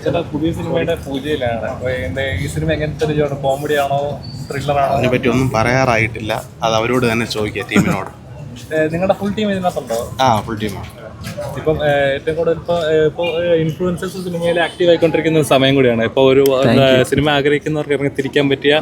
ചേട്ടാ പുതിയ സിനിമയുടെ പൂജയിലാണ്. അപ്പോൾ ഈ സിനിമ എങ്ങനത്തെ ഒരു കോമഡി ആണോ ത്രില്ലറാണോ? അതിനെപ്പറ്റി ഒന്നും പറയാറായിട്ടില്ല. അത് അവരോട് തന്നെ ചോദിക്കുക, ടീമിനോട്. നിങ്ങളുടെ ഫുൾ ടീം ഇതിനകത്തുണ്ടോ? ഫുൾ ടീമാണ്. ഇപ്പം ഏറ്റവും കൂടുതൽ ഇപ്പോൾ ഇൻഫ്ലുവൻസേഴ്സ് സിനിമയിൽ ആക്റ്റീവ് ആയിക്കൊണ്ടിരിക്കുന്ന ഒരു സമയം കൂടിയാണ്. ഇപ്പോൾ ഒരു സിനിമ ആഗ്രഹിക്കുന്നവർക്ക് ഇറങ്ങി തിരിക്കാൻ പറ്റിയ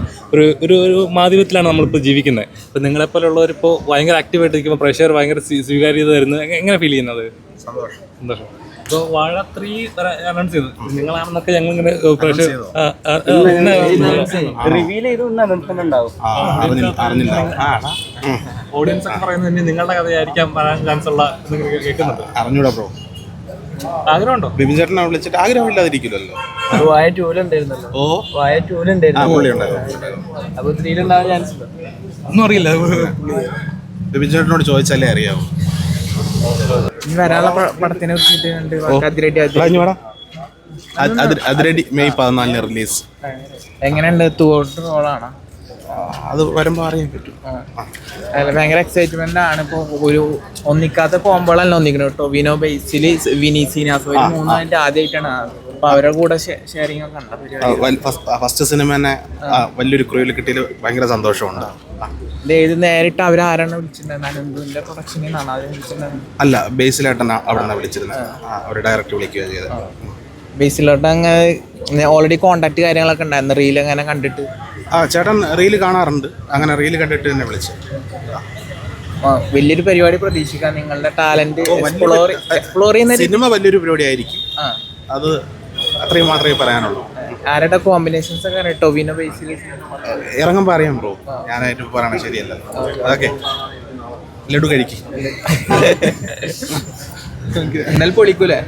ഒരു മാധ്യമത്തിലാണ് നമ്മളിപ്പോൾ ജീവിക്കുന്നത്. അപ്പോൾ നിങ്ങളെപ്പോലുള്ളവരിപ്പോൾ ഭയങ്കര ആക്റ്റീവായിട്ട് ഇരിക്കുമ്പോൾ പ്രേക്ഷകർ ഭയങ്കര സ്വീകാര്യത തരുന്നത് എങ്ങനെ ഫീൽ ചെയ്യുന്നത്? സന്തോഷം. ഇപ്പോൾ വാഴ 3 അനൗൺസ് ചെയ്തു നിങ്ങളാണെന്നൊക്കെ ഞങ്ങളിങ്ങനെ ഓഡിയൻസ് ഒക്കെ പറയുന്നത് നിങ്ങളുടെ കഥയായിരിക്കാം വരാൻ ചാൻസ് ഉള്ള കേൾക്കുന്നുണ്ട്. അറിഞ്ഞൂടാ ബ്രോ. ആഗ്രഹമുണ്ടോ? ബിബിൻ ചേട്ടനെ വിളിച്ചിട്ട് ആഗ്രഹമില്ലാതിരിക്കില്ലല്ലോ. ഒന്നും അറിയില്ല. ബിബിൻ ചേട്ടനോട് ചോദിച്ചാലേ അറിയാവൂ. വരാനുള്ള പടത്തിനെ കുറിച്ചിട്ട് അതിരടി മെയ് 14 റിലീസ്. എങ്ങനെയുണ്ട്? റോളാണ് അത് വരുമ്പോ അറിയാൻ പറ്റും. ഭയങ്കര എക്സൈറ്റ്മെന്റ് ആണ്. ഇപ്പൊ ഒരു ഒന്നിക്കാത്ത കോമ്പോളല്ല ഒന്നിക്കണം. ടൊവിനോ ബേസിൽ വിനീത് ശ്രീനിവാസ് 3 ആദ്യമായിട്ടാണ്. അപ്പൊ അവരുടെ കൂടെ ഷെയറിംഗ് ഒക്കെ ഉണ്ട്. ഫസ്റ്റ് സിനിമ തന്നെ വലിയൊരു ക്രൂവിൽ കിട്ടിയതിൽ ഭയങ്കര സന്തോഷമുണ്ട്. ഇത് നേരിട്ട് അവരാരാണ് വിളിച്ചിട്ടുണ്ടായിരുന്നത്? പ്രൊഡക്ഷനിൽ നിന്നാണ് അവർ വിളിച്ചിട്ടുണ്ടായിരുന്നത്? അല്ല, ബേസിലായിട്ടാണ് അവിടെ നിന്ന് വിളിച്ചിരുന്നത്. അവർ ഡയറക്റ്റ് വിളിക്കുകയാണ് ചെയ്തത്. ബേസിലോട്ട് അങ്ങനെ ഓൾറെഡി കോണ്ടാക്ട് കാര്യങ്ങളൊക്കെ ഉണ്ടായിരുന്നു. റീൽ അങ്ങനെ കണ്ടിട്ട് ചേട്ടൻ റീല് കാണാറുണ്ട്. അങ്ങനെ റീല് കണ്ടിട്ട് തന്നെ വിളിച്ചു. വലിയൊരു പരിപാടി പ്രതീക്ഷിക്കാം. നിങ്ങളുടെ ടാലന്റ് എക്സ്പ്ലോർ ചെയ്യുന്ന സിനിമ വലിയൊരു പരിപാടി ആയിരിക്കും. അത് അത്രയും മാത്രമേ പറയാനുള്ളൂ. ആരുടെ കോമ്പിനേഷൻസ് ഒക്കെ ടൊവിനോ ബേസിൽ ഇറങ്ങുമ്പോൾ അറിയാം ബ്രോ. ഞാനായിട്ട് പറയണ ശരിയല്ല. അതൊക്കെ ലഡു കഴിക്കും. എന്നാൽ പൊളിക്കൂലേ?